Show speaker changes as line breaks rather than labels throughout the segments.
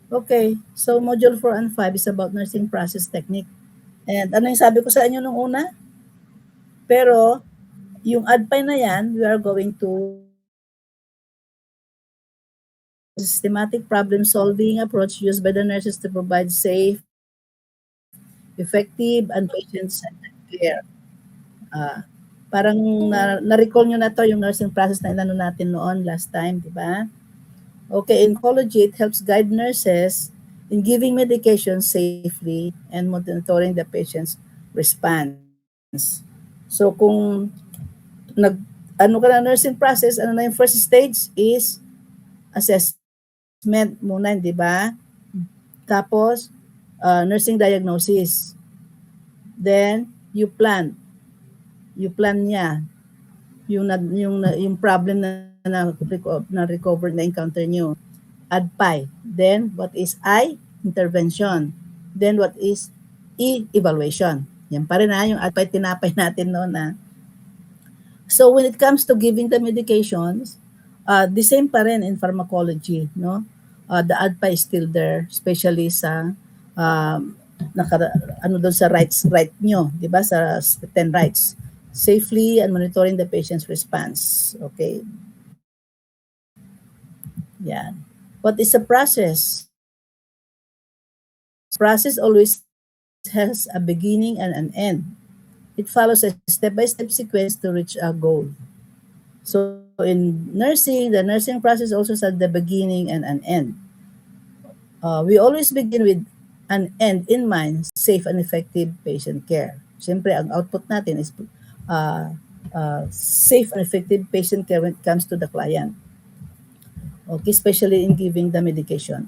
Okay, so module 4 and 5 is about nursing process technique. And ano yung sabi ko sa inyo nung una? Pero yung ADPI na yan, we are going to systematic problem-solving approach used by the nurses to provide safe, effective, and patient-centered care. Ah, parang na-recall nyo na to yung nursing process na inano natin noon last time, di ba? Okay, in oncology, it helps guide nurses in giving medication safely and monitoring the patient's response. So kung nag ano ka na nursing process, ano na yung first stage is assessment muna, di ba? Tapos, nursing diagnosis. Then, you plan. You plan niya yung problem na recover na encounter nyo. ADPI. Then, what is I? Intervention. Then, what is E? Evaluation. Yan pa rin yung ADPI tinapay natin noon So, when it comes to giving the medications, the same pa rin in pharmacology, no? The ADPI is still there, especially sa um, ano doon sa right nyo, di ba? Sa 10 rights. Safely and monitoring the patient's response. Okay. Yan. What is the process? Process always has a beginning and an end. It follows a step-by-step sequence to reach a goal. So in nursing, the nursing process also has the beginning and an end. We always begin with an end in mind, safe and effective patient care. Siyempre, ang output natin is safe and effective patient care when it comes to the client. Okay, especially in giving the medication.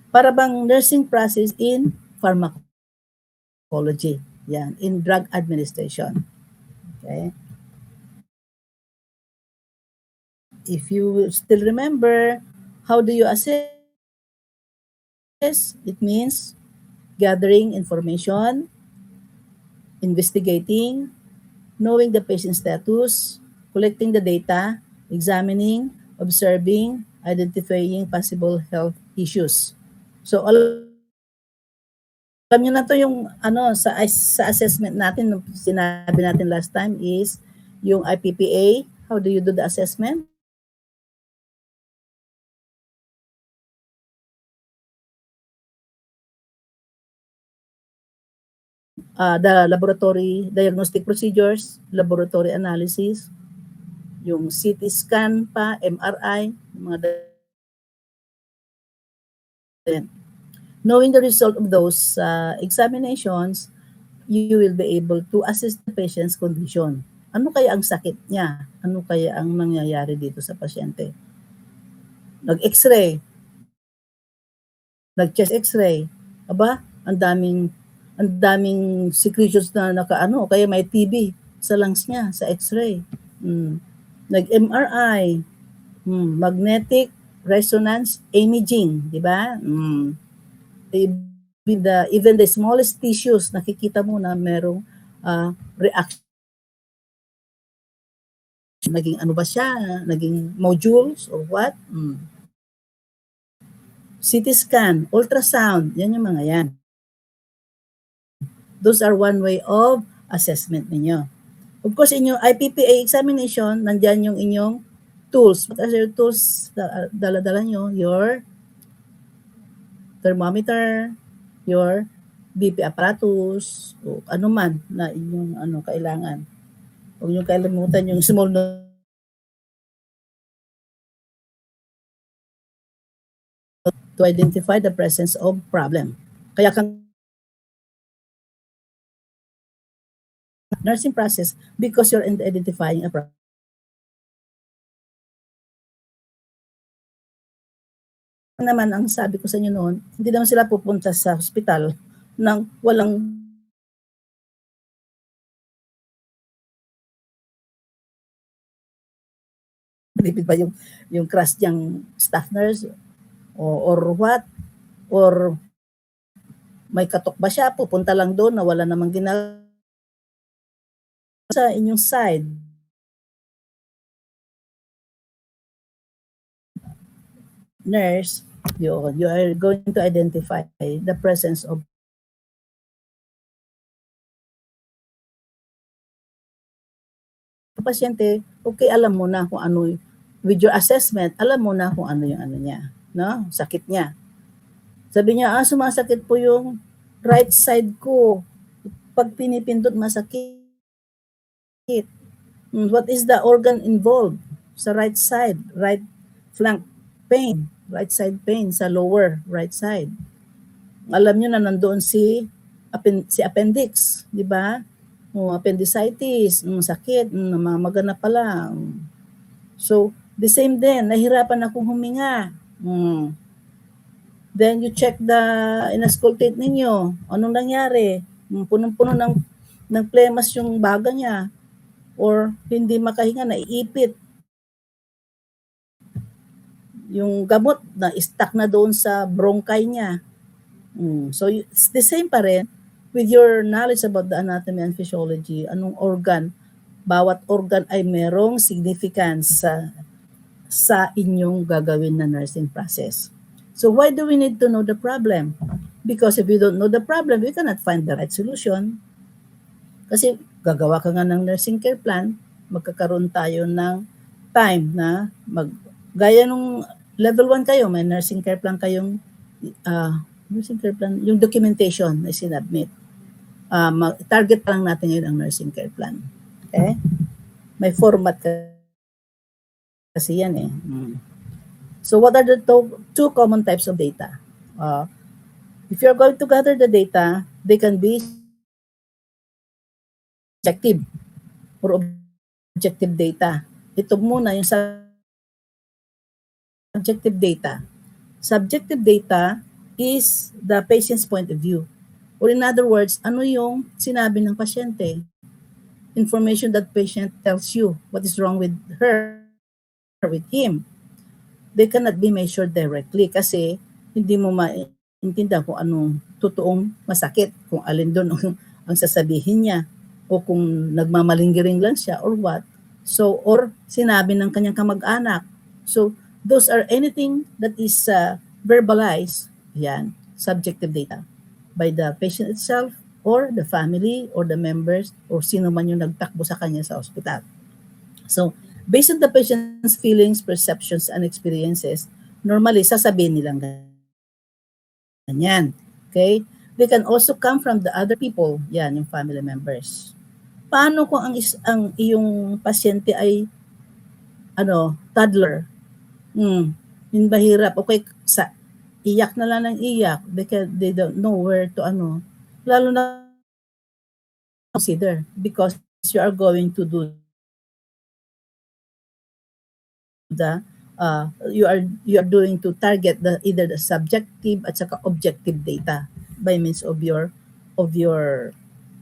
Para bang nursing process in pharmacology. Yan, in drug administration. Okay. If you still remember, how do you assess? It means gathering information, investigating, knowing the patient status, collecting the data, examining, observing, identifying possible health issues. So alam niyo na to yung ano sa assessment natin nung sinabi natin last time is yung IPPA. How do you do the assessment? The laboratory diagnostic procedures, laboratory analysis, yung CT scan pa, MRI, mga knowing the result of those examinations, you will be able to assess the patient's condition. Ano kaya ang sakit niya? Ano kaya ang nangyayari dito sa pasyente? Nag-x-ray, nag-chest x-ray. Aba, ang daming secretions na nakaano, kaya may TB sa lungs niya, sa x-ray. Nag-MRI, magnetic resonance imaging, di ba? Even the smallest tissues, nakikita mo na merong reaction. Naging ano ba siya? Naging modules or what? CT scan, ultrasound, yan yung mga yan. Those are one way of assessment ninyo. Of course, in your IPPA examination, nandyan yung inyong tools. What are your tools? Dala-dala nyo, your thermometer, your BP apparatus, o ano man na inyong kailangan. Huwag nyo kalimutan yung small to identify the presence of problem. Kaya kang nursing process because you're identifying a problem. Naman ang sabi ko sa inyo noon, hindi naman sila pupunta sa hospital nang walang lipid ba yung crush niyang staff nurse or what or may katok ba siya pupunta lang doon na wala namang ginagawa sa inyong side. Nurse, You are going to identify the presence of pasyente. Okay, alam mo na kung ano, with your assessment, alam mo na kung ano yung ano niya, no? Sakit niya. Sabi niya, sumasakit po yung right side ko. Pag pinipindot, masakit. What is the organ involved sa right side? Right flank pain. Right side pain sa lower right side. Alam niyo na nandoon si appendix, di ba? Appendicitis, sakit, namamaga na pala. So, the same din, nahirapan akong huminga. Then you check the inauscultate ninyo. Anong nangyari? Punong-puno ng plemas yung baga niya. Or hindi makahinga, naiipit. Yung gamot na stuck na doon sa bronchi niya. So it's the same pa rin with your knowledge about the anatomy and physiology. Anong organ? Bawat organ ay merong significance sa inyong gagawin na nursing process. So why do we need to know the problem? Because if we don't know the problem, we cannot find the right solution. Kasi gagawa ka nga ng nursing care plan, magkakaroon tayo ng time na gaya nung level 1 kayo, may nursing care plan kayong nursing care plan, yung documentation na sinubmit. Target lang natin ngayon ang nursing care plan. Okay? May format kasi yan eh. So what are the two common types of data? If you're going to gather the data, they can be subjective or objective data. Ito muna yung subjective data. Subjective data is the patient's point of view. Or in other words, ano yung sinabi ng pasyente? Information that patient tells you what is wrong with her, with him. They cannot be measured directly kasi hindi mo maintindihan kung anong totoong masakit, kung alin doon ang sasabihin niya, o kung nagmamalinggiring lang siya or what. So, or sinabi ng kanyang kamag-anak. So, those are anything that is verbalized, yan, subjective data, by the patient itself or the family or the members or sino man yung nagtakbo sa kanya sa ospital. So, based on the patient's feelings, perceptions, and experiences, normally sasabihin nilang ganyan. Okay? They can also come from the other people, yan, yung family members. Paano kung ang iyong pasyente ay toddler? Yung mahirap, okay, iyak na lang ng iyak, they don't know where to lalo na consider because you are going to do you are doing to target either the subjective at saka objective data by means of your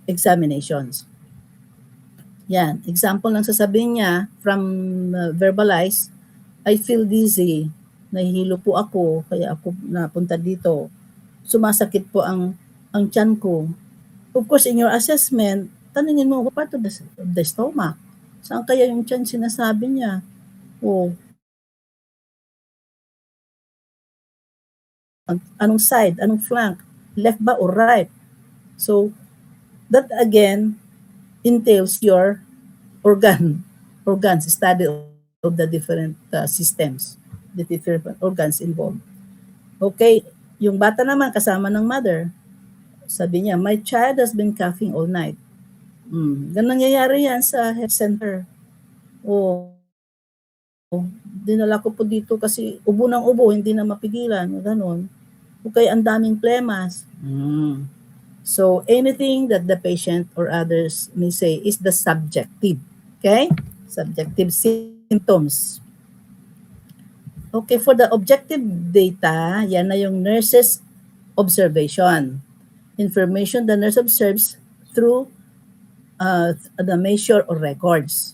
examinations. Yan, example lang sasabihin niya from verbalize, I feel dizzy, nahihilo po ako, kaya ako napunta dito. Sumasakit po ang tiyan ko. Of course, in your assessment, tanungin mo, what part of the stomach? Saan kaya yung tiyan sinasabi niya? Anong side, anong flank, left ba or right? So, that again entails your organs, study of the different systems, the different organs involved. Okay, yung bata naman kasama ng mother, sabi niya, my child has been coughing all night. Ganun nangyayari yan sa health center. Dinala ko po dito kasi ubo ng ubo, hindi na mapigilan, ganun. Okay, ang daming plemas. So, anything that the patient or others may say is the subjective. Okay? Subjective symptoms. Okay, for the objective data, yan na yung nurse's observation. Information the nurse observes through the measure or records.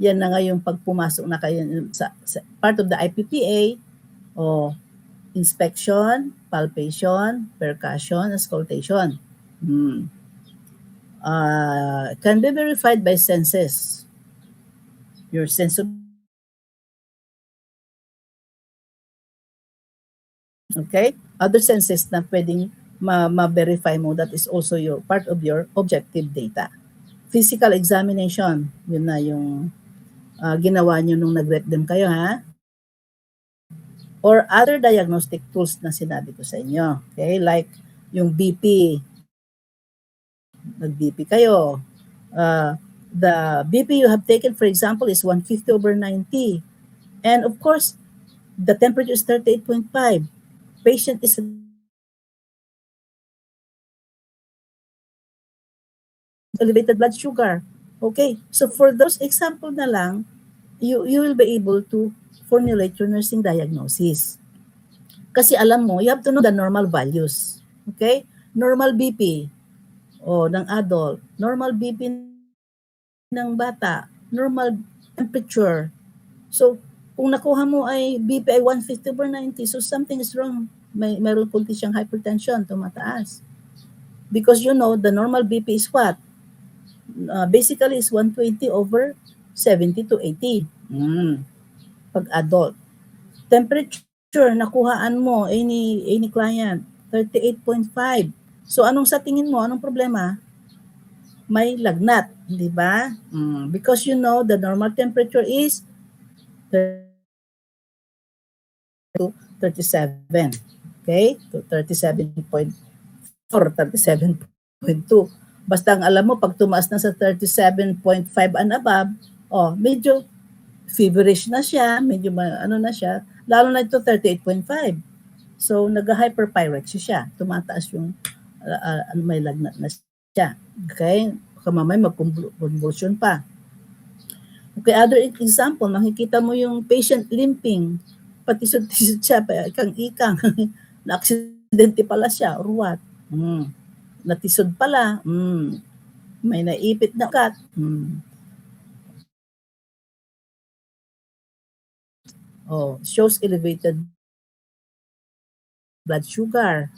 Yan na nga yung pagpumasok na kayo sa part of the IPPA o inspection, palpation, percussion, auscultation. Can be verified by senses. Your sense of Okay? Other senses na pwedeng ma-verify mo, that is also your part of your objective data. Physical examination, yun na yung ginawa nyo nung nag-rectum kayo, ha? Or other diagnostic tools na sinabi ko sa inyo. Okay? Like yung BP. Nag-BP kayo. The BP you have taken, for example, is 150/90. And of course, the temperature is 38.5. Patient is elevated blood sugar. Okay? So for those example na lang, you will be able to formulate your nursing diagnosis. Kasi alam mo, you have to know the normal values. Okay? Normal BP ng adult, normal BP ng bata, normal temperature. So, kung nakuha mo ay BP ay 150/90, so something is wrong. Meron kunti siyang hypertension, tumataas. Because you know, the normal BP is what? Basically is 120/70 to 80. Pag adult. Temperature, nakuhaan mo, any client, 38.5. So, anong sa tingin mo? Anong problema? May lagnat, di ba? Because you know, the normal temperature is 37. Okay? To 37.4, 37.2. Basta ang alam mo, pag tumaas na sa 37.5 and above, medyo feverish na siya, medyo ano na siya, lalo na ito 38.5. So, nag-hyperpyrexia siya. Tumataas yung may lagnat na siya. Okay? Kamamay mag-convulsion pa. Okay, other example, makikita mo yung patient limping. Patisod-tisod siya, ikang-ikang. Na-aksidente pala siya or what? Natisod pala. May naipit na ugat. Shows elevated blood sugar.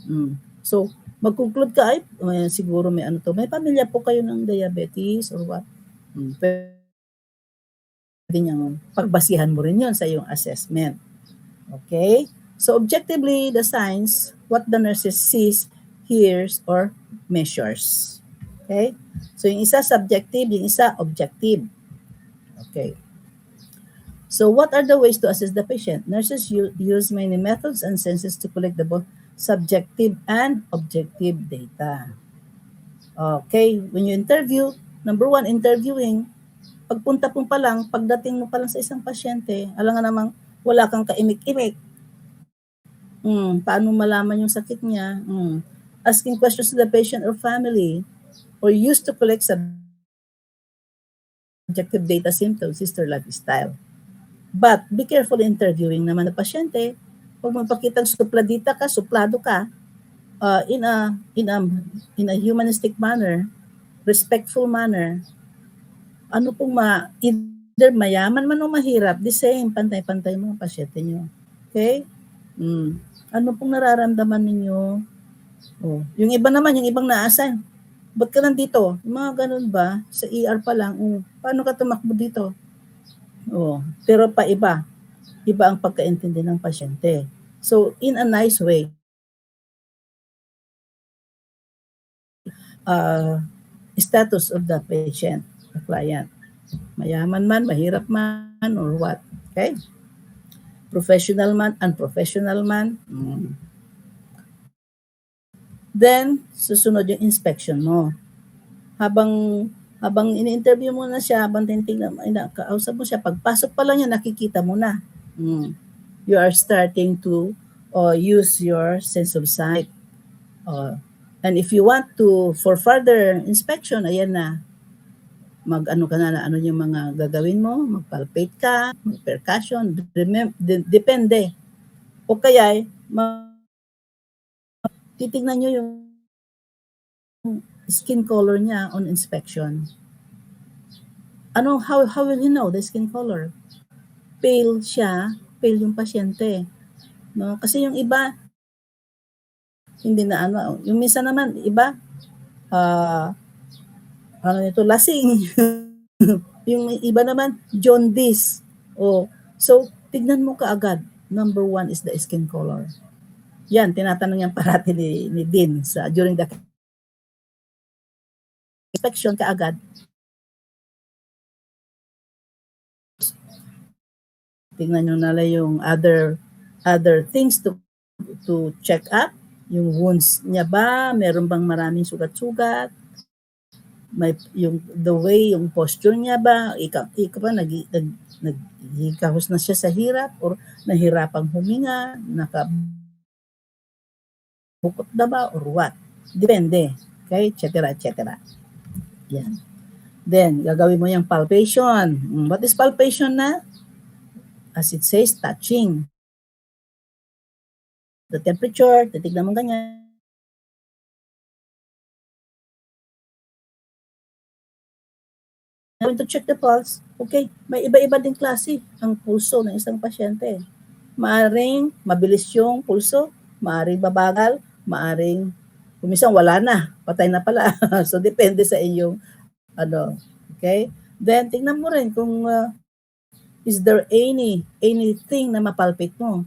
So, mag-conclude ka, ay, siguro may ano to. May pamilya po kayo ng diabetes or what? Pwede niyang pagbasihan mo rin yun sa iyong assessment. Okay? So, objectively, the signs, what the nurses sees, hears, or measures. Okay? So, yung isa subjective, yung isa objective. Okay. So, what are the ways to assess the patient? Nurses use many methods and senses to collect the both subjective and objective data. Okay, when you interview, number one, interviewing, pagpunta mo pa lang, pagdating mo pa lang sa isang pasyente, alam nga namang wala kang kaimik-imik. Paano malaman yung sakit niya? Asking questions to the patient or family, or used to collect subjective data, symptoms, history, lifestyle. But be careful interviewing naman ng pasyente. Huwag mo pakitang supladita ka, suplado ka, in a humanistic manner, respectful manner. Ano pong either mayaman man o mahirap, the same, pantay-pantay mga pasyente nyo. Okay? Ano pong nararamdaman ninyo? Yung iba naman, yung ibang na-assign, ba't ka nandito? Yung mga ganun ba? Sa ER pa lang, paano ka tumakbo dito? Pero pa iba ang pagkaintindi ng pasyente. So, in a nice way, status of the patient, the client. Mayaman man, mahirap man, or what. Okay? Professional man, unprofessional man. Then, susunod yung inspection mo. Habang ini-interview mo na siya, habang tinitingnan, kausap mo siya, pagpasok pa lang yan, nakikita mo na. You are starting to use your sense of sight. And if you want to, for further inspection, ayan na, mag-ano ka na, ano yung mga gagawin mo, mag-palpate ka, mag-percussion, depende. O kaya, titignan nyo yung skin color niya on inspection. How will you know the skin color? Pale siya, pale yung pasyente. No? Kasi yung iba, hindi na yung minsan naman, iba, lasing. Yung iba naman, jaundice. So, tignan mo kaagad. Number one is the skin color. Yan, tinatanong yan parati ni Dean during the inspection kaagad. Tingnan nyo na lang yung other things to check up. Yung wounds niya ba, meron bang maraming sugat-sugat? The way, yung posture niya ba, ikaw ba naghihikahos na siya sa hirap or nahirapang huminga, nakabukot na ba or what? Depende. Okay, etc. Yan. Then, gagawin mo yung palpation. What is palpation na? As it says, touching. The temperature, titignan mo ganyan. Going to check the pulse. Okay, may iba-iba din klase ang pulso ng isang pasyente. Maaring mabilis yung pulso, maaring babagal, maaring kuminsan wala na, patay na pala. So depende sa inyong okay? Then tingnan mo rin kung is there anything na mapalpate mo?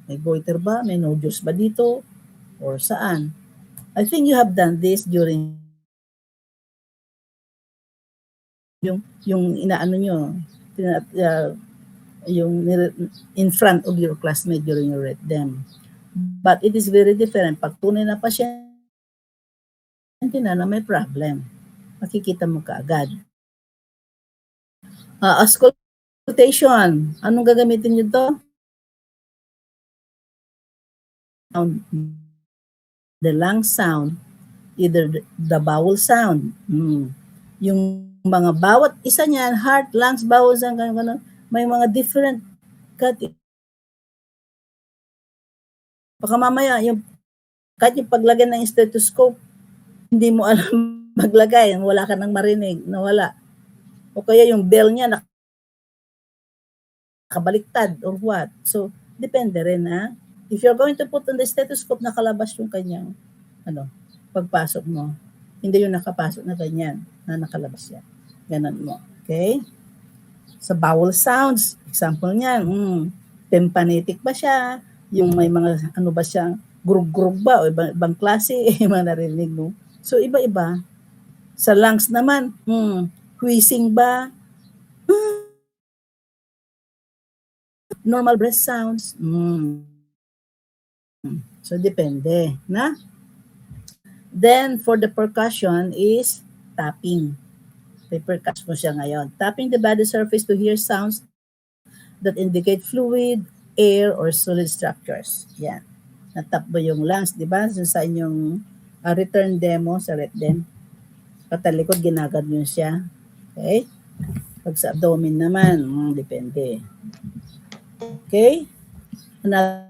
May goiter ba? May nodules ba dito? Or saan? I think you have done this during yung inaano nyo, yung in front of your classmate during your them. But it is very different. Pag tunay na pasyente na may problem, makikita mo kaagad. Auscultation. Anong gagamitin nyo to? The lung sound, either the vowel sound. Yung mga bawat isa niyan, heart, lungs, bowels, gano'n, may mga different baka mamaya kahit yung paglagay ng stethoscope, hindi mo alam maglagay, wala ka nang marinig, nawala. O kaya yung bell niya nakabaliktad or what. So, depende rin If you're going to put on the stethoscope, nakalabas yung kanyang pagpasok mo. Hindi yung nakapasok na ganyan, na nakalabas yan. Ganon mo. Okay? Sa vowel sounds, example niyan, tympanic ba siya? Yung may mga ba siyang grug-grug ba o ibang klase, mga narinig mo. So, iba-iba. Sa lungs naman, wheezing ba? Normal breath sounds. So, depende. Then, for the percussion is tapping. Percussion mo siya ngayon. Tapping the body surface to hear sounds that indicate fluid, air, or solid structures. Yan. Natap mo yung lungs, di ba? Sa inyong return demo sa RetDem. Patalikod, ginaganyan siya. Okay? Pag sa abdomen naman, depende. Okay? Another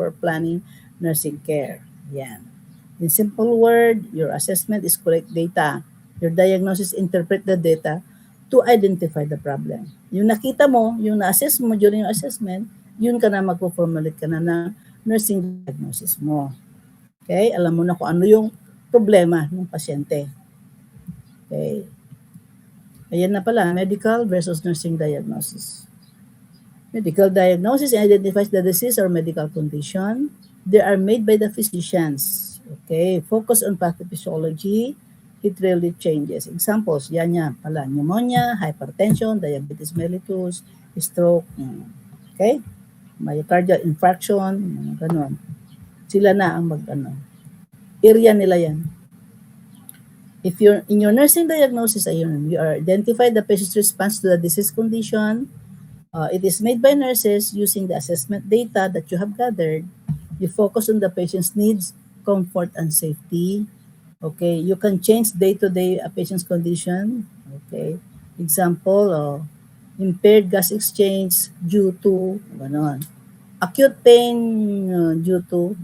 for planning nursing care. Yan. In simple word, your assessment is collect data. Your diagnosis interpret the data to identify the problem. Yung nakita mo, yung na-assess mo during yung assessment, yun ka na magpo-formulate ka na ng nursing diagnosis mo. Okay? Alam mo na kung ano yung problema ng pasyente. Okay? Ayan na pala, medical versus nursing diagnosis. Medical diagnosis identifies the disease or medical condition. They are made by the physicians. Okay? Focus on pathophysiology. It really changes. Examples, yan pala, pneumonia, hypertension, diabetes mellitus, stroke, okay? Myocardial infarction, ganun. Sila na ang area nila yan. If you're in your nursing diagnosis, ayun, you are identify the patient's response to the disease condition. It is made by nurses using the assessment data that you have gathered. You focus on the patient's needs, comfort, and safety. Okay, you can change day-to-day a patient's condition. Okay, example, impaired gas exchange due to acute pain due to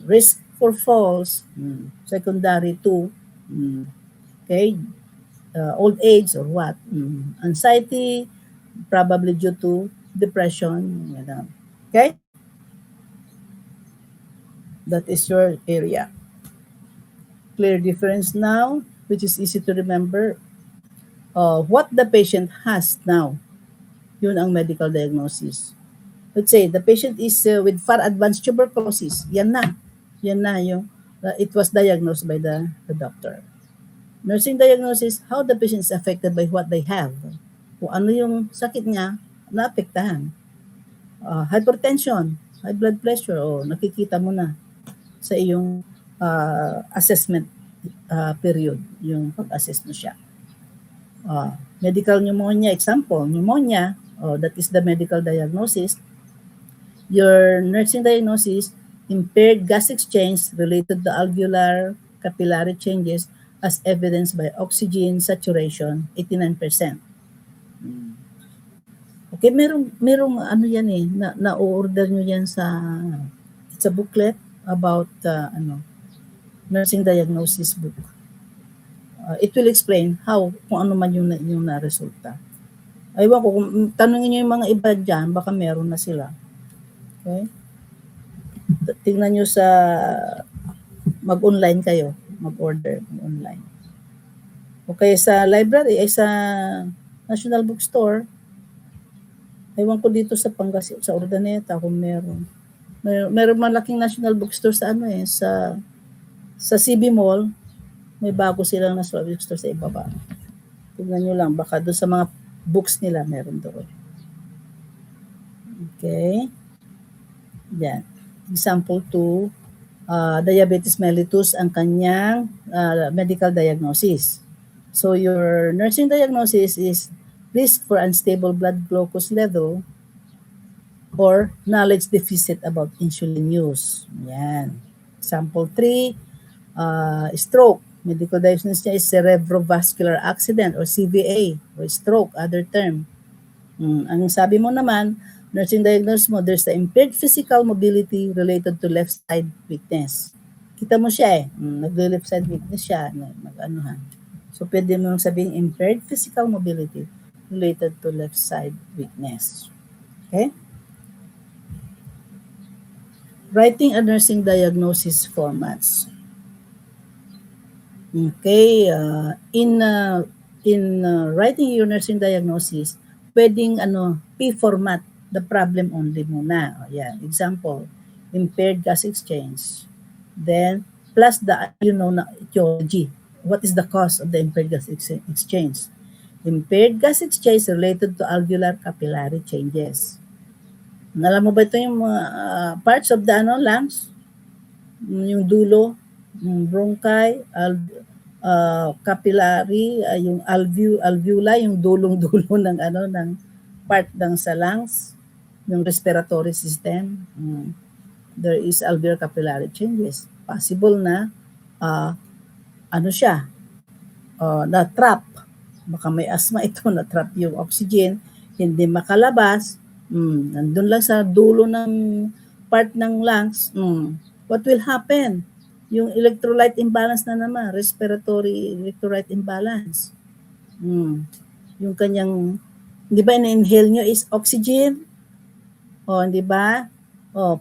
risk for falls, secondary to okay, old age or what, anxiety, probably due to depression. Okay, that is your area. Clear difference now, which is easy to remember. What the patient has now, yun ang medical diagnosis. Let's say the patient is with far advanced tuberculosis. Yan na yung it was diagnosed by the doctor. Nursing diagnosis, how the patient is affected by what they have. Kung ano yung sakit niya, naapektahan. Hypertension, high blood pressure, nakikita mo na sa iyong assessment period, yung pag-assess mo siya. Medical pneumonia, example, pneumonia, that is the medical diagnosis. Your nursing diagnosis, impaired gas exchange related to alveolar capillary changes as evidenced by oxygen saturation, 89%. Okay, merong ano yan na-order nyo yan it's a booklet about nursing diagnosis book. It will explain kung ano man yung na-resulta. Aywan ko, kung tanungin nyo yung mga iba dyan, baka meron na sila. Okay? Tingnan nyo sa, mag-online kayo, mag-order online. Okay, sa library, sa National Bookstore, aywan ko dito sa Pangasinan, sa Urdaneta, kung meron. Meron malaking National Bookstore sa sa CB Mall, may bago silang National Bookstore sa ibaba. Tingnan nyo lang, baka doon sa mga books nila meron doon. Okay. Yan. Example 2, diabetes mellitus ang kanyang medical diagnosis. So your nursing diagnosis is risk for unstable blood glucose level or knowledge deficit about insulin use. Yan. Example 3, stroke. Medical diagnosis niya is cerebrovascular accident or CVA or stroke, other term. Ang sabi mo naman, nursing diagnosis mo, there's the impaired physical mobility related to left side weakness. Kita mo siya nag-left side weakness siya, mag-anuhan. So pwede mo sabihin impaired physical mobility related to left side weakness. Okay? Writing a nursing diagnosis formats. Okay, in writing your nursing diagnosis, pwedeng P format, the problem only muna. Yan, example, impaired gas exchange. Then plus the etiology. What is the cause of the impaired gas exchange? Impaired gas exchange related to alveolar capillary changes. Alam mo ba ito yung mga parts of the lungs? Yung dulo, bronchi, capillary, yung alveoli, yung dulong-dulo ng ng part ng sa lungs, yung respiratory system. There is alveolar capillary changes. Possible na siya, na-trap. Baka may asthma ito, na-trap yung oxygen, hindi makalabas. Nandun lang sa dulo ng part ng lungs, what will happen? Yung electrolyte imbalance na naman, respiratory electrolyte imbalance. Yung kanyang, di ba, in-inhale nyo is oxygen? Di ba?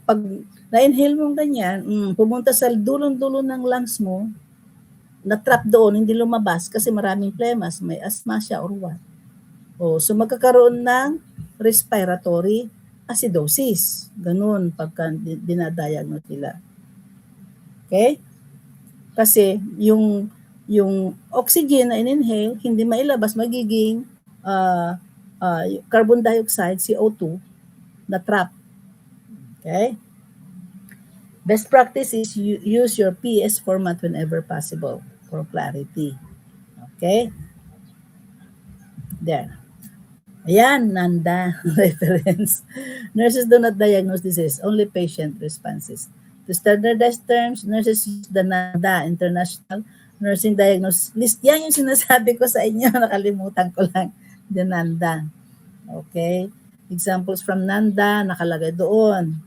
Pag na-inhale mo ganyan, pumunta sa dulong-dulo ng lungs mo, na-trap doon, hindi lumabas kasi maraming plemas, may asthma siya or what. So magkakaroon ng respiratory acidosis. Ganun pagka dinadiagnose nila. Okay? Kasi yung oxygen na in-inhale, hindi mailabas, magiging carbon dioxide, CO2, na trap. Okay? Best practice is use your PS format whenever possible for clarity. Okay? There. Ayan, Nanda reference. Nurses do not diagnose disease, only patient responses. To standardized terms, nurses use the NANDA, International Nursing Diagnosis List. Yan yung sinasabi ko sa inyo, nakalimutan ko lang. The NANDA. Okay? Examples from NANDA, nakalagay doon.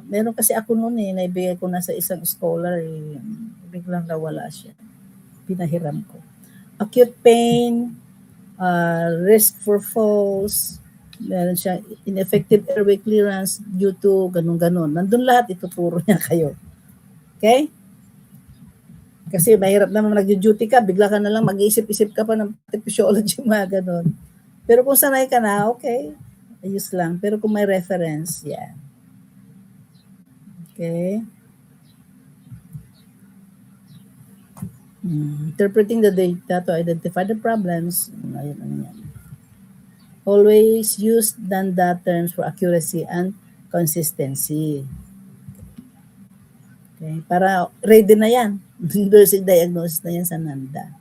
Meron kasi ako noon naibigay ko na sa isang scholar, biglang nawala siya. Pinahiram ko. Acute pain, risk for falls, meron siya ineffective airway clearance due to ganun-ganun. Nandun lahat, ituturo niya kayo. Okay? Kasi mahirap naman nag-duty ka, bigla ka na lang mag-iisip-isip ka pa ng physiology, mga ganun. Pero kung sanay ka na, okay, ayos lang. Pero kung may reference, yan. Okay? Interpreting the data to identify the problems. Always use NANDA terms for accuracy and consistency. Okay? Para ready na yan. Nursing diagnosis na yan sa NANDA.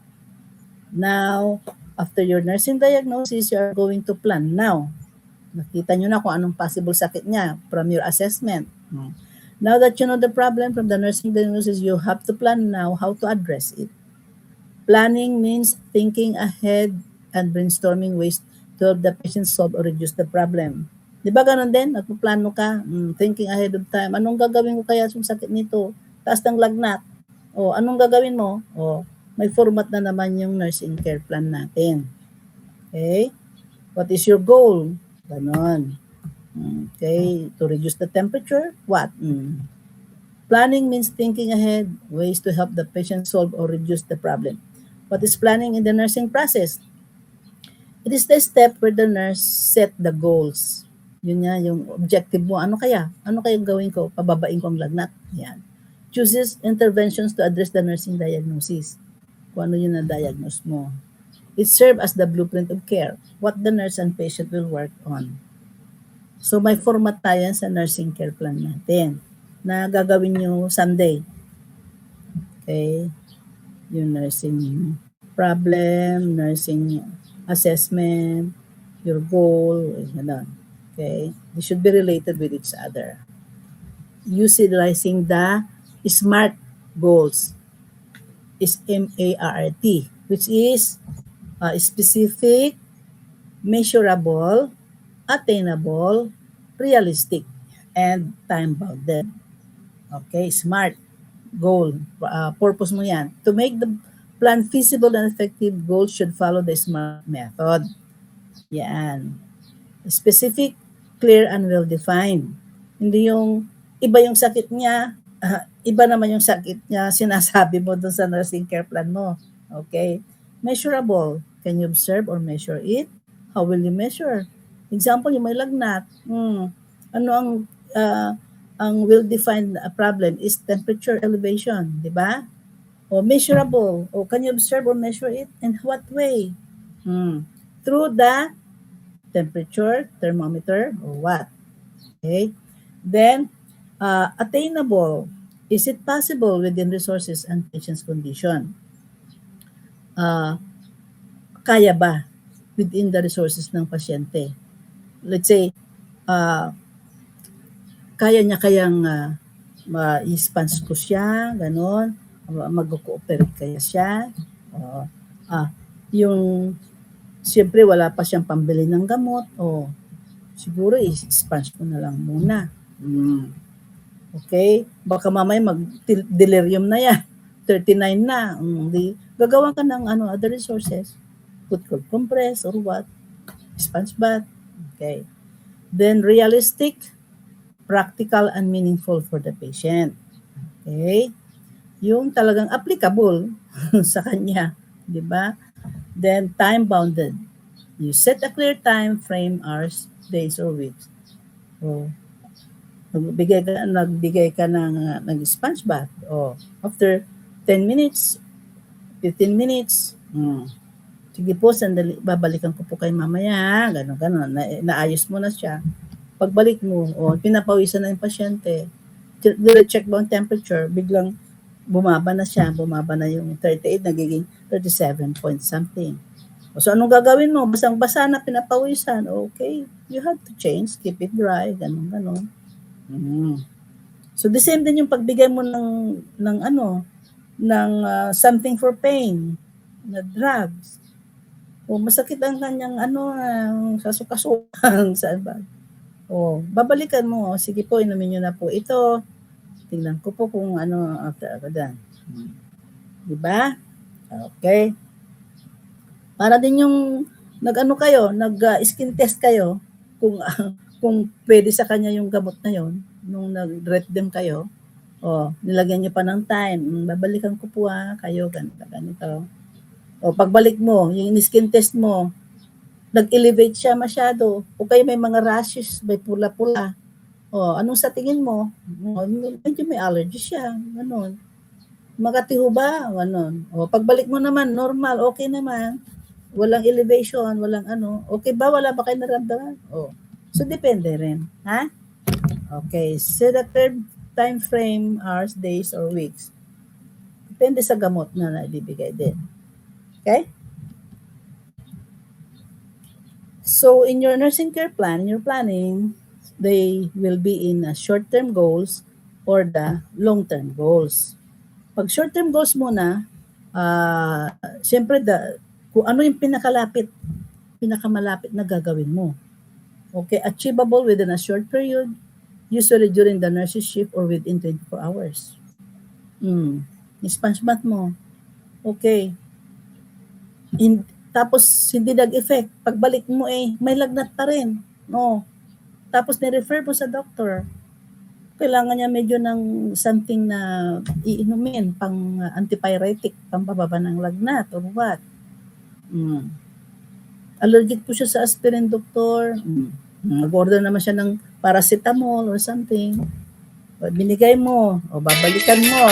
Now, after your nursing diagnosis, you are going to plan. Now, nakita nyo na kung anong possible sakit niya from your assessment. Now that you know the problem from the nursing diagnosis, you have to plan now how to address it. Planning means thinking ahead and brainstorming ways to help the patient solve or reduce the problem. Di ba ganun din? Nagpaplano ka, thinking ahead of time. Anong gagawin ko kaya sa sakit nito? Taas ng lagnat. Anong gagawin mo? May format na naman yung nursing care plan natin. Okay? What is your goal? Ganon. Okay, to reduce the temperature, what? Planning means thinking ahead, ways to help the patient solve or reduce the problem. What is planning in the nursing process? It is the step where the nurse set the goals. Yun nga, yung objective mo. Ano kaya? Ano kayang gawin ko? Pababain ko ang lagnat. Yan. Chooses interventions to address the nursing diagnosis. Kung ano yun na diagnose mo. It serves as the blueprint of care, what the nurse and patient will work on. So may format tayo sa nursing care plan natin na gagawin nyo Sunday. Okay? Yung nursing problem, nursing assessment, your goal, gano'n. Okay? They should be related with each other. Utilizing the SMART goals is MART, which is specific, measurable, attainable, realistic, and time-bounded. Okay, SMART goal. Purpose mo yan. To make the plan feasible and effective, goals should follow the SMART method. Yan. Specific, clear, and well-defined. Hindi yung iba yung sakit niya, iba naman yung sakit niya, sinasabi mo dun sa nursing care plan mo. Okay? Measurable. Can you observe or measure it? How will you measure? Example, yung may lagnat. Ano ang well-defined problem is temperature elevation, di ba? O measurable. O can you observe or measure it? In what way? Through the temperature, thermometer, or what? Okay? Then, attainable. Is it possible within resources and patient's condition? Kaya ba within the resources ng pasyente? Let's say, kaya niya kayang ma-sponge ko siya, gano'n, mag-cooperate kaya siya. Yung, siyempre wala pa siyang pambili ng gamot, siguro i-sponge ko na lang muna. Okay? Baka mamaya mag-delirium na yan. 39 na. Di, gagawa ka ng other resources. Put cold compress or what. Sponge bath. Okay. Then realistic, practical, and meaningful for the patient. Okay? Yung talagang applicable sa kanya. Di ba? Then time-bounded. You set a clear time frame, hours, days, or weeks. So, nagbigay ka ng sponge bath. After 10 minutes, 15 minutes, sige po, sandali, babalikan ko po kayo mamaya, gano'n. Naayos mo na siya. Pagbalik mo, pinapawisan na yung pasyente, check mo ang temperature, biglang bumaba na siya, bumaba na yung 38, nagiging 37 point something. So, anong gagawin mo? Basang-basa na, pinapawisan. Okay, you have to change, keep it dry, gano'n. So, the same din yung pagbigay mo ng something for pain, na drugs. Masakit ang kanyang sasukasukan sa iba. Babalikan mo. Sige po, inumin nyo na po ito. Tingnan ko po kung after agadan. Diba? Okay. Para din yung nag-skin test kayo kung pwede sa kanya yung gamot na yon nung nag-rate them kayo. Nilagyan nyo pa ng time. Babalikan ko po kayo ganito. Pagbalik mo, yung skin test mo, nag-elevate siya masyado. O kayo may mga rashes, may pula-pula. Anong sa tingin mo? Medyo may allergy siya. Ganon. Makatiho ba? Ganon. Pagbalik mo naman, normal, okay naman. Walang elevation, walang Okay ba? Wala ba kayo naramdaman? So, depende rin. Ha? Okay. Set a third time frame, hours, days, or weeks. Depende sa gamot na naibibigay din. Okay? So, in your nursing care plan, in your planning, they will be in short-term goals or the long-term goals. Pag short-term goals muna, siyempre, kung ano yung pinakamalapit na gagawin mo. Okay, achievable within a short period, usually during the nurse's shift or within 24 hours. Sponge bath mo. Okay. Tapos, hindi nag-effect. Pagbalik mo may lagnat pa rin. Tapos, ni-refer mo sa doctor. Kailangan niya medyo ng something na iinumin, pang antipyretic, pang bababa ng lagnat or what. Allergic po siya sa aspirin, doktor. Nag-order naman siya ng paracetamol or something. Binigay mo, babalikan mo.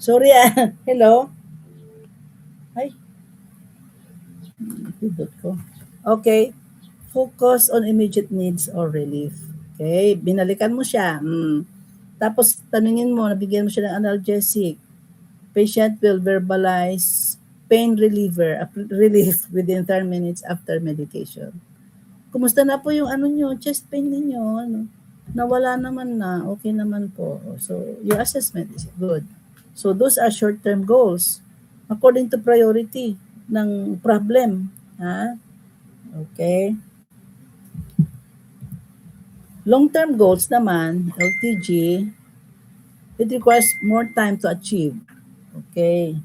Sorry hello? Ay. Okay. Focus on immediate needs or relief. Okay, binalikan mo siya. Tapos tanungin mo, nabigyan mo siya ng analgesic. Patient will verbalize pain relief within 10 minutes after medication. Kumusta na po yung nyo, chest pain ninyo? Nawala naman na, okay naman po. So, your assessment is good. So, those are short-term goals according to priority ng problem. Okay. Long-term goals naman, LTG, it requires more time to achieve. Okay.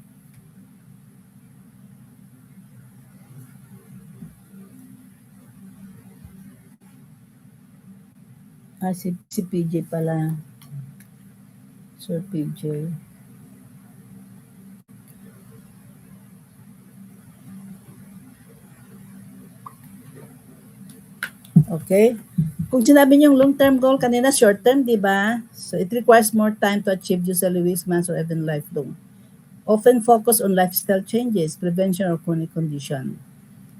Si PJ pala. Sir PJ. Okay. Kung sinabi niyong long-term goal, kanina short-term, di ba? So, it requires more time to achieve, usually weeks, months, or even lifelong. Often focus on lifestyle changes, prevention, or chronic condition.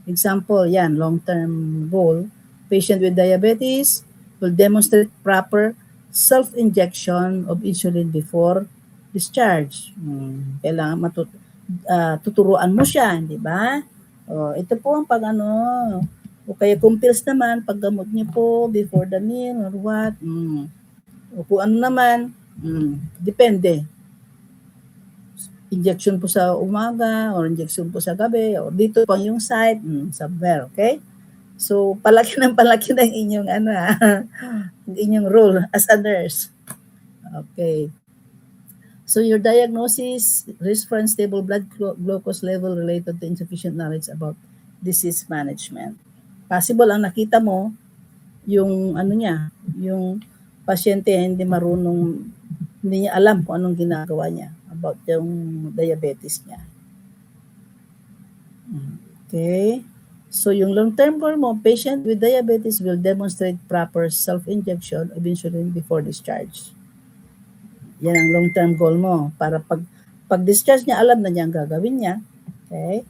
Example, long-term goal. Patient with diabetes will demonstrate proper self-injection of insulin before discharge. Kailangan tuturuan mo siya, di ba? Ito po ang o kaya kung pills naman, paggamot niyo po before the meal or what. O kung ano naman, depende. Injection po sa umaga or injection po sa gabi or dito po yung site, somewhere, okay? So, palaki ng inyong inyong role as a nurse. Okay. So your diagnosis, risk for unstable blood glucose level related to insufficient knowledge about disease management. Possible ang nakita mo, yung yung pasyente hindi marunong, hindi niya alam kung anong ginagawa niya about yung diabetes niya. Okay. So yung long-term goal mo, patient with diabetes will demonstrate proper self-injection of insulin before discharge. Yan ang long-term goal mo. Para pag-discharge niya, alam na niya ang gagawin niya. Okay?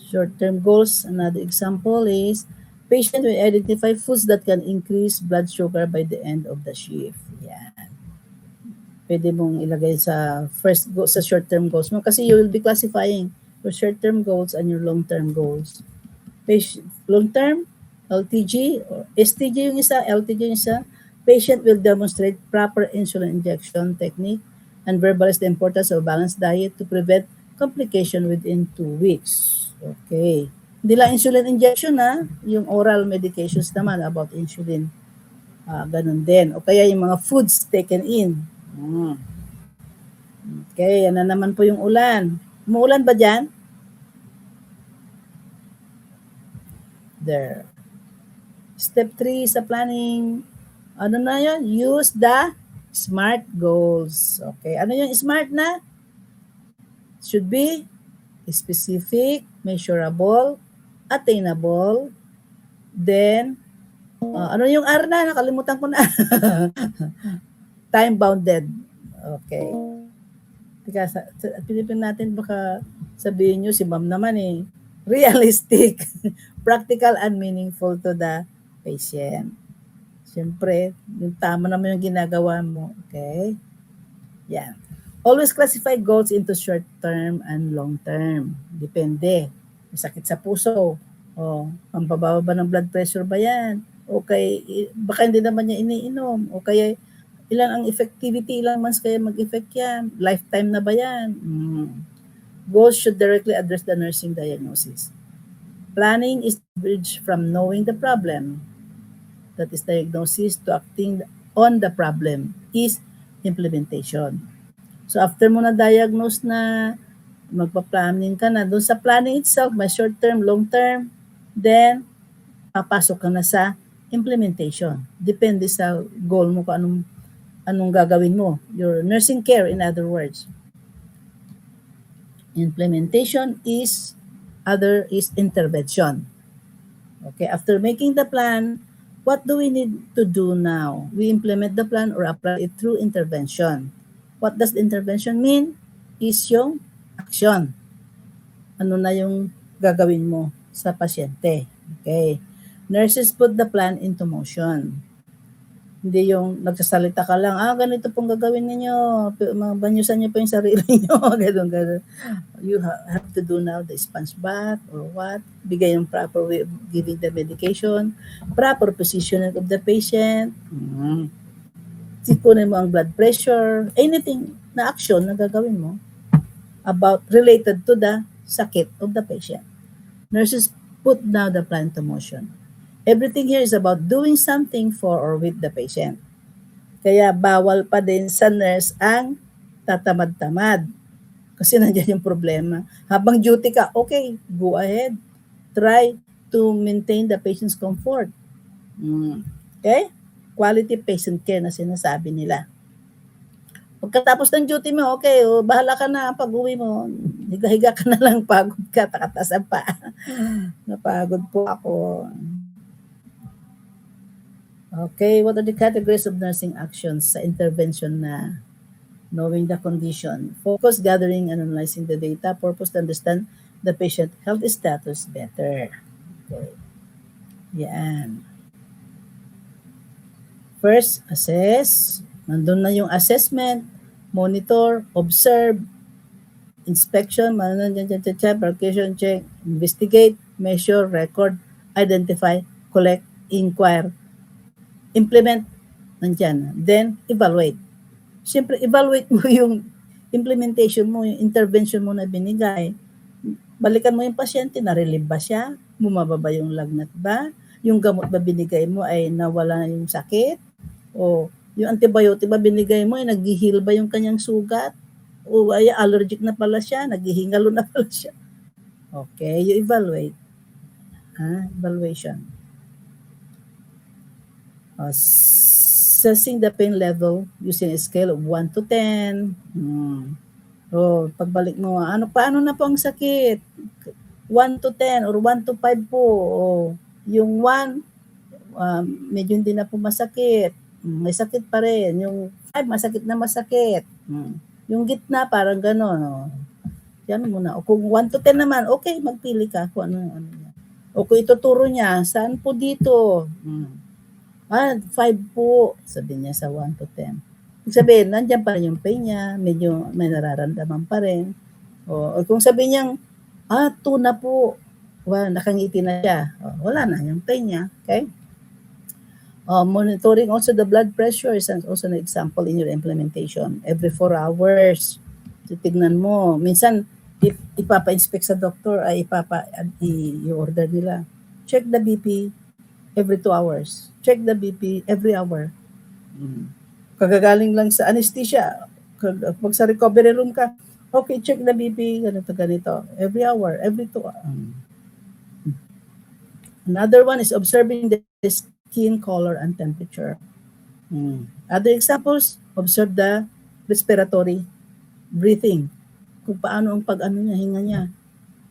Short-term goals, another example is, patient will identify foods that can increase blood sugar by the end of the shift. Yan. Pwede mong ilagay sa sa short-term goals mo kasi you will be classifying your short-term goals and your long-term goals. Long-term, LTG, or STG yung isa, LTG yung isa, patient will demonstrate proper insulin injection technique and verbalize the importance of balanced diet to prevent complication within 2 weeks. Okay. Hindi lang insulin injection yung oral medications naman about insulin. Ganun din. O kaya yung mga foods taken in. Okay, yan na naman po yung ulan. Umuulan ba dyan? There. Step 3 sa planning. Ano na yun? Use the SMART goals. Okay, ano yung SMART na? Should be specific, measurable, attainable, then, ano yung R na? Nakalimutan ko na. Time-bounded. Okay. Teka, sa Pilipin natin baka sabihin nyo, si ma'am naman realistic, practical and meaningful to the patient. Siyempre, yung tama naman yung ginagawa mo. Okay? Yan. Always classify goals into short-term and long-term. Depende. May sakit sa puso. Ang bababa ba ng blood pressure ba yan? Okay, baka hindi naman niya iniinom. O kaya, ilan ang effectivity, ilang months kaya mag-effect yan? Lifetime na ba yan? Goals should directly address the nursing diagnosis. Planning is the bridge from knowing the problem, that is diagnosis, to acting on the problem is implementation. So after mo na-diagnose na, magpa-planning ka na. Doon sa planning itself, may short-term, long-term, then papasok ka na sa implementation. Depende sa goal mo kung anong gagawin mo. Your nursing care, in other words. Implementation is intervention. Okay, after making the plan, what do we need to do now? We implement the plan or apply it through intervention. What does intervention mean? Is yung action. Ano na yung gagawin mo sa pasyente. Okay. Nurses put the plan into motion. Hindi yung nagsasalita ka lang, ganito pong gagawin ninyo, banyusan niyo po yung sarili niyo, ganun. You have to do now the sponge bath or what, bigay yung proper way of giving the medication, proper positioning of the patient, sipunin mo ang blood pressure, anything na action na gagawin mo about related to the sakit of the patient. Nurses put now the plan to motion. Everything here is about doing something for or with the patient. Kaya bawal pa din sa nurse ang tatamad-tamad. Kasi nandiyan yung problema. Habang duty ka, okay, go ahead. Try to maintain the patient's comfort. Okay? Quality patient care na sinasabi nila. Pagkatapos ng duty mo, okay, bahala ka na pag-uwi mo. Higa-higa ka na lang, pagod ka, takatas ang paa. Napagod po ako. Okay, what are the categories of nursing actions sa intervention na knowing the condition? Focus, gathering, and analyzing the data. Purpose to understand the patient health status better. Okay. Yan. First, assess. Nandun na yung assessment, monitor, observe, inspection, verification, check, investigate, measure, record, identify, collect, inquire, implement, nandyan. Then, evaluate. Siyempre, evaluate mo yung implementation mo, yung intervention mo na binigay. Balikan mo yung pasyente, na-relieve ba siya? Bumaba ba yung lagnat ba? Yung gamot ba binigay mo ay nawala na yung sakit? O yung antibiotic ba binigay mo ay nag-heal ba yung kanyang sugat? O ay allergic na pala siya, naghihingalo na pala siya. Okay, you evaluate. Evaluation. Assessing the pain level using a scale of 1 to 10. Pagbalik mo, paano na po ang sakit? 1 to 10 or 1 to 5 po. Yung 1, medyo hindi na po masakit. May sakit pa rin. Yung 5, masakit na masakit. Yung gitna, parang gano'n. Yan muna. O kung 1 to 10 naman, okay, magpili ka kung ano. O kung ituturo niya, saan po dito? 5 po, sabi niya sa 1 to 10. Ibig sabihin, nandiyan pa rin yung pain niya, medyo may nararamdaman pa rin. O kung sabi niyang, 2 na po, nakangiti na siya, wala na yung pain niya, okay? Monitoring also the blood pressure is also an example in your implementation. Every 4 hours, titignan mo. Minsan, ipapa-inspect sa doktor, ay i-order nila. Check the BP every 2 hours. Check the BP every hour. Kagagaling lang sa anesthesia. Pag sa recovery room ka, okay, check the BP, ganito. Every hour, every 2 hours. Another one is observing the skin color and temperature. Other examples, observe the respiratory breathing. Kung paano ang niya, hinga niya.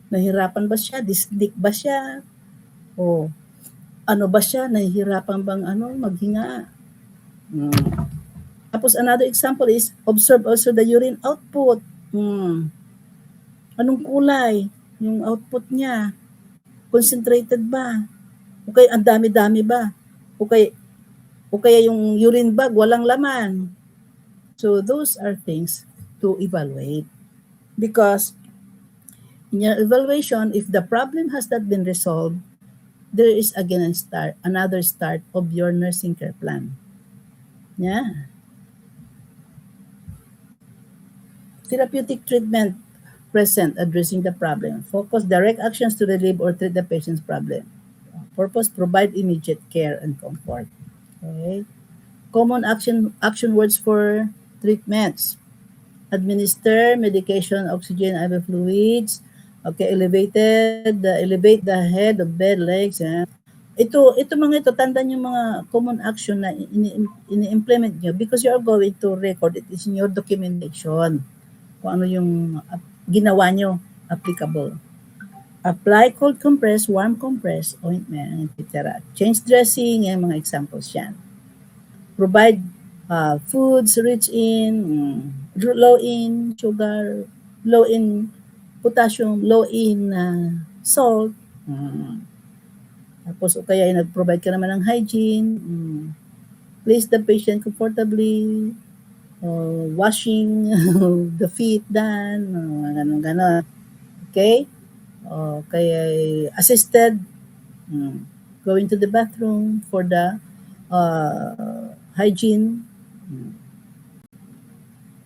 Nahirapan ba siya? Dyspneic ba siya? O ano ba siya? Nahihirapan bang maghinga? Tapos another example is observe also the urine output. Anong kulay? Yung output niya. Concentrated ba? O kaya ang dami-dami ba? O kaya yung urine bag walang laman. So those are things to evaluate. Because in your evaluation, if the problem has not been resolved, there is again another start of your nursing care plan. Yeah. Therapeutic treatment present, addressing the problem. Focus direct actions to relieve or treat the patient's problem. Purpose, provide immediate care and comfort. Okay. Common action words for treatments. Administer medication, oxygen, IV fluids. Okay, elevate the head of bed, legs. Ito mga ito, tandaan yung mga common action na ini-implement nyo because you are going to record it in your documentation. Kung ano yung ginawa nyo, applicable. Apply cold compress, warm compress, ointment, etc. Change dressing, yung mga examples yan. Provide foods rich in, low in sugar, low in potassium, low in salt. Tapos o kaya nag-provide ka naman ng hygiene. Place the patient comfortably. Washing the feet done, ganon. Okay? Kaya assisted going to the bathroom for the hygiene.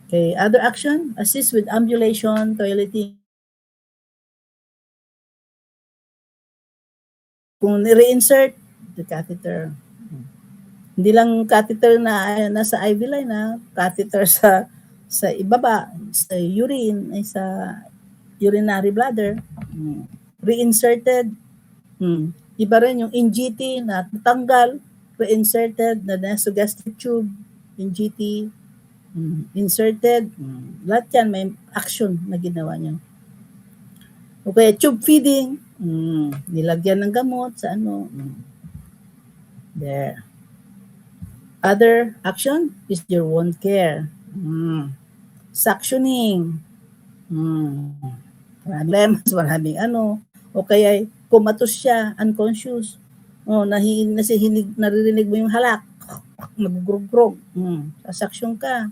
Okay, other action, assist with ambulation, toileting. Kung reinsert the catheter. Hindi lang catheter na nasa IV line, catheter sa ibaba, sa urine, ay sa urinary bladder. Reinserted. Iba rin yung NGT na natanggal, reinserted na nasogastric tube, NGT, inserted. Lahat yan may action na ginawa niya. O kaya tube feeding, nilagyan ng gamot sa there. Other action is your wound care. Suctioning. Maraming o kaya kumatos siya, unconscious. Naririnig mo yung halak. Mag-grog-grog. Suction ka.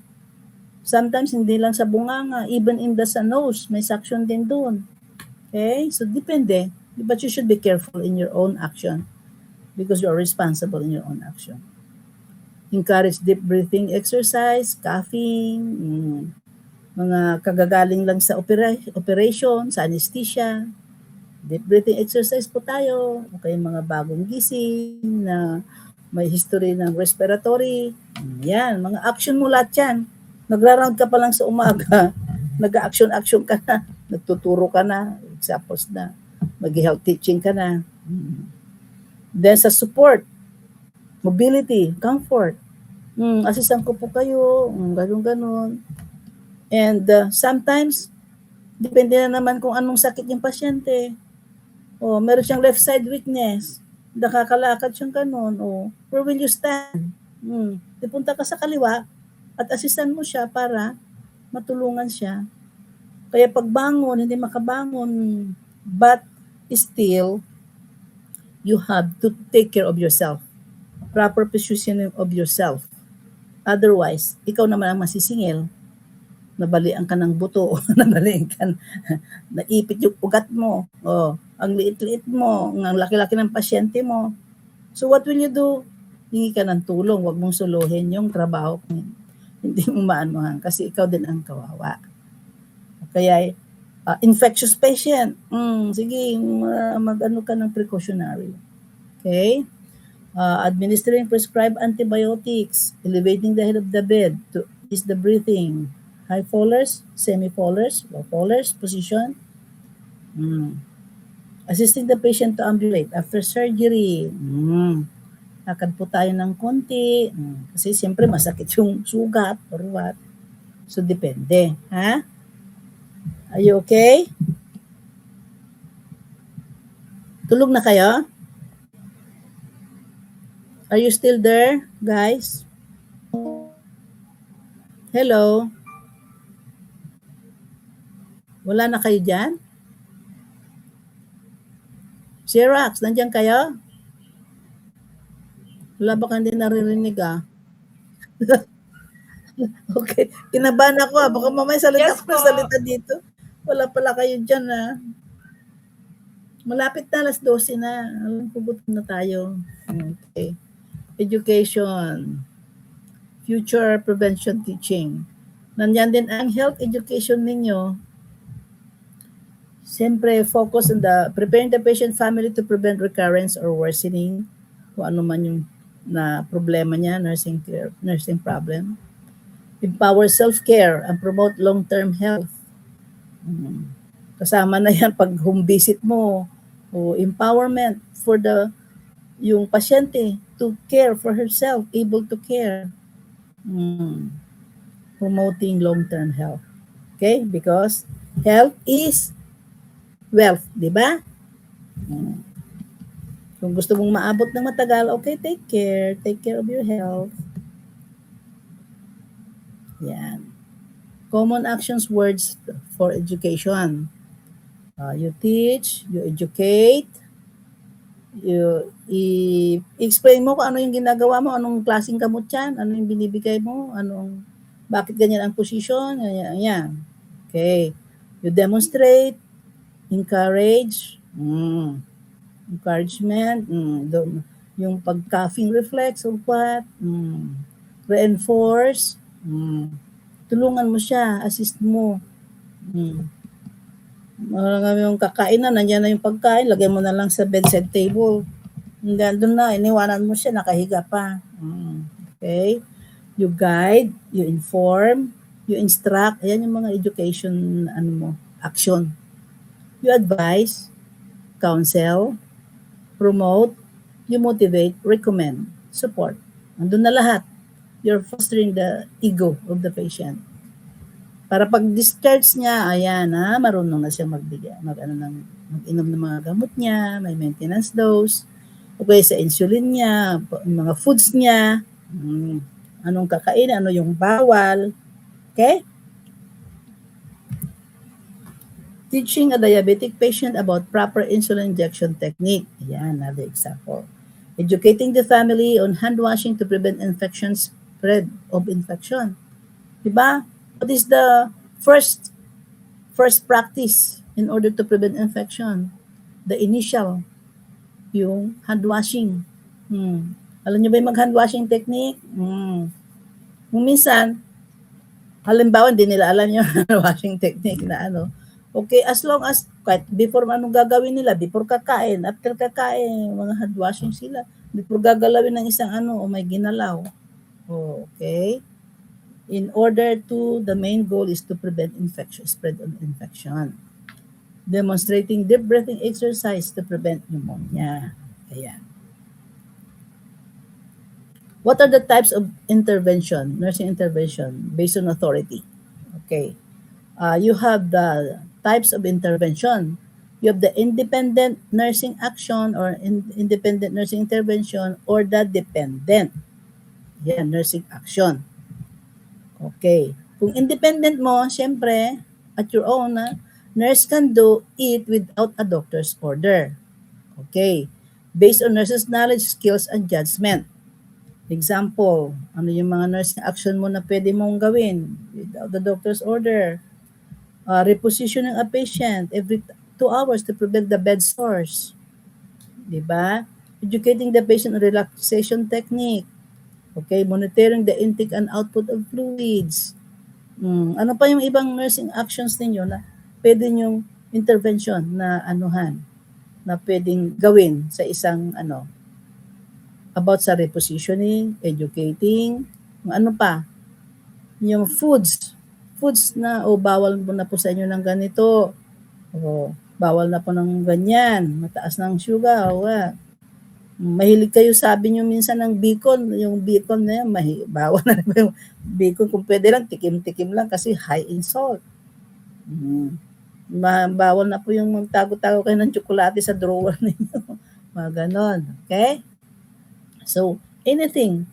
Sometimes hindi lang sa bunganga, even in sa nose, may suction din doon. Okay? So depende. But you should be careful in your own action because you are responsible in your own action. Encourage deep breathing exercise, coughing, mga kagagaling lang sa operation, sa anesthesia. Deep breathing exercise po tayo. O kaya mga bagong gising na may history ng respiratory. Yan, mga action mo lahat yan. Nagra-round ka pa lang sa umaga, nag-action-action ka na, nagtuturo ka na, examples na, mag-health teaching ka na. Then sa support, mobility, comfort. Assistan ko po kayo, ganun-ganun. And sometimes, depende na naman kung anong sakit yung pasyente. O, meron siyang left side weakness. Nakakalakad siyang ganun. O, where will you stand? Dipunta ka sa kaliwa at asistan mo siya para matulungan siya. Kaya pagbangon, hindi makabangon. But still, you have to take care of yourself. Proper positioning of yourself. Otherwise, ikaw naman ang masisingil. Nabalian ka ng buto, nabalian ka, naipit yung ugat mo, ang liit-liit mo, ang laki-laki ng pasyente mo. So what will you do? Hingi ka ng tulong, wag mong suluhin yung trabaho kung hindi mo maanuhan kasi ikaw din ang kawawa. Kaya infectious patient, sige, mag-ano ka ng precautionary. Okay? Administering prescribed antibiotics, elevating the head of the bed to ease the breathing, high fallers, semi-fallers, low fallers position. Assisting the patient to ambulate after surgery. Lakad po tayo ng konti. Kasi siyempre masakit yung sugat or what. So depende. Ha? Are you okay? Tulog na kayo? Are you still there, guys? Hello? Wala na kayo dyan? Xerox, nandiyan kayo? Wala ba kang hindi naririnig Okay, kinabahan ako baka mamaya salita
Yes
ko ng salita dito. Wala pala kayo dyan Malapit na, alas 12 na. Alam ko, gutom na tayo. Okay. Education. Future prevention teaching. Nandiyan din ang health education ninyo. Siyempre, focus on the preparing the patient family to prevent recurrence or worsening kung ano man yung na problema niya, nursing problem. Empower self-care and promote long-term health. Kasama na yan pag home visit mo o empowerment for yung pasyente to care for herself, able to care. Promoting long-term health. Okay? Because health is wealth, di ba? Kung gusto mong maabot ng matagal, okay, take care of your health. Yan. Common actions words for education. You teach, you educate, you explain mo kung ano yung ginagawa mo, anong klaseng gamot yan, ano yung binibigay mo, bakit ganyan ang position, yan. Okay. You demonstrate, encourage, encouragement, yung pag-coughing reflex or what, reinforce, tulungan mo siya, assist mo. Yung kakainan, nandiyan na yung pagkain, lagay mo na lang sa bedside table. Doon na, iniwanan mo siya, nakahiga pa. Okay? You guide, you inform, you instruct. Ayan yung mga education action. You advise, counsel, promote, you motivate, recommend, support. Andun na lahat. You're fostering the ego of the patient. Para pag discharge niya, ayan marunong na siya mag-inom ng mga gamot niya, may maintenance dose, okay, sa insulin niya, mga foods niya, anong kakain, ano yung bawal, okay? Teaching a diabetic patient about proper insulin injection technique. Ayan, another example. Educating the family on hand washing to prevent infections, spread of infection. Diba? What is the first practice in order to prevent infection? The initial, yung hand washing. Alam niyo ba yung mag hand washing technique? Kung minsan, Halimbawa, hindi nila alam yung washing technique na ano. Okay, as long as, kahit before anong gagawin nila, before kakain, after kakain, mga hand washing sila. Before gagalawin ng isang ano, o may ginalaw. Okay. In order to, the main goal is to prevent infection, spread of infection. Demonstrating deep breathing exercise to prevent pneumonia. Ayan. What are the types of intervention, nursing intervention, based on authority? Okay. You have the types of intervention. You have the independent nursing action or independent nursing intervention or the dependent. Yan, nursing action. Okay. Kung independent mo, syempre, at your own, nurse can do it without a doctor's order. Okay. Based on nurse's knowledge, skills, and judgment. Example, ano yung mga nursing action mo na pwede mong gawin without the doctor's order? Repositioning a patient every 2 hours to prevent the bed sores. Diba? Educating the patient on relaxation technique. Okay, monitoring the intake and output of fluids. Ano pa yung ibang nursing actions ninyo na pwede yung intervention na anuhan, na pwedeng gawin sa isang ano, about sa repositioning, educating, ano pa, yung foods na, bawal mo na po sa inyo ng ganito, bawal na po ng ganyan, mataas ng sugar, mahilig kayo, sabi nyo minsan ng bacon, yung bacon na yan, bawal na yung bacon, kung pwede lang, tikim-tikim lang kasi high in salt. Bawal na po yung tago-tago kayo ng tsokolate sa drawer ninyo. Mga ganon. Okay? So, anything.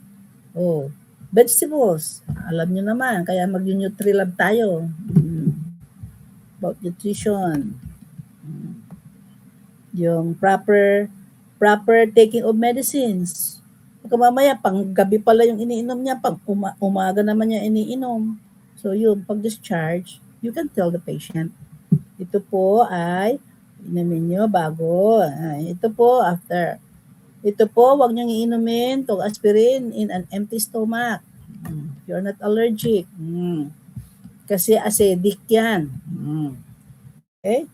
Vegetables. Alam nyo naman, kaya mag-Nutrilab tayo. About nutrition. Yung proper taking of medicines. Pagka mamaya, pang gabi pala yung iniinom niya, pag umaga naman niya iniinom. So yun, pag discharge, you can tell the patient, ito po ay inumin nyo bago. Ito po after. Ito po, wag niyong iinumin itong aspirin in an empty stomach. You're not allergic. Kasi acidic yan. Okay?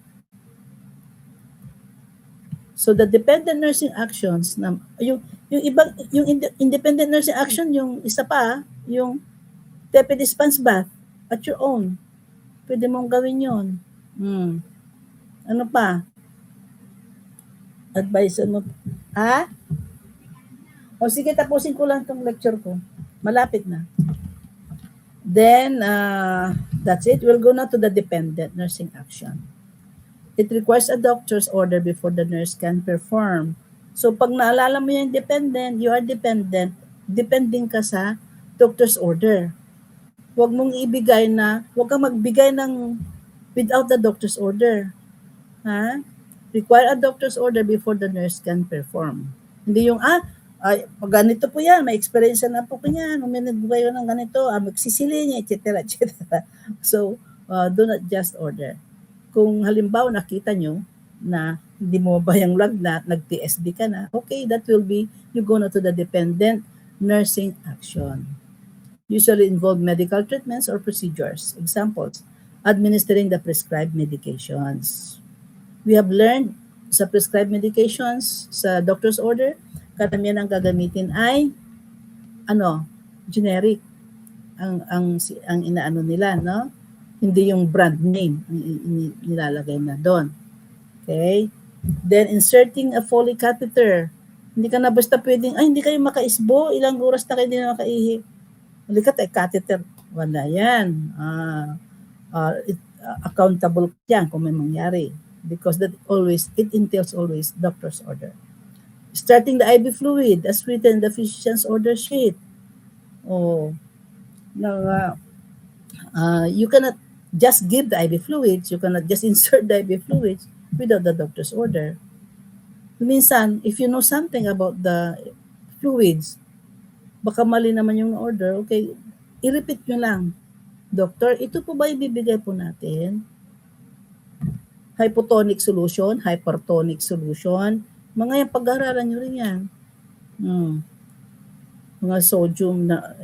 So the dependent nursing actions na yung independent nursing action, yung isa pa, yung tepid sponge bath at your own. Pwede mong gawin 'yon. Ano pa? Advice mo. O sige, tapusin ko lang tong lecture ko. Malapit na. Then that's it. We'll go now to the dependent nursing action. It requires a doctor's order before the nurse can perform. So pag naalala mo yung dependent, you are dependent, depending ka sa doctor's order. Huwag kang magbigay ng without the doctor's order. Require a doctor's order before the nurse can perform. Hindi yung, pag ganito po yan, may experience na po ko yan, uminag kayo ng ganito, magsisiling, etc. etc. So, do not just order. Kung halimbawa nakita nyo na hindi mo ba yung lagnat, nag-TSD ka na, okay, that will be, you go na to the dependent nursing action. Usually involve medical treatments or procedures. Examples, administering the prescribed medications. We have learned sa prescribed medications, sa doctor's order, karamihan ang gagamitin ay generic ang inaano nila, no? Hindi yung brand name ang nilalagay na doon. Okay? Then, inserting a Foley catheter. Hindi ka na basta pwedeng, hindi kayo makaisbo, ilang oras na kayo hindi na makaihi. Halika tayo, catheter. Wala yan. Accountable yan kung may mangyari. Because it entails always doctor's order. Starting the IV fluid as written in the physician's order sheet. You cannot just give the IV fluids, you cannot just insert the IV fluids without the doctor's order. Minsan, if you know something about the fluids, baka mali naman yung order, okay, i-repeat nyo lang. Doctor, ito po ba ibibigay po natin? Hypotonic solution, hypertonic solution, mga yung pag-aaralan nyo rin yan. mga sodium na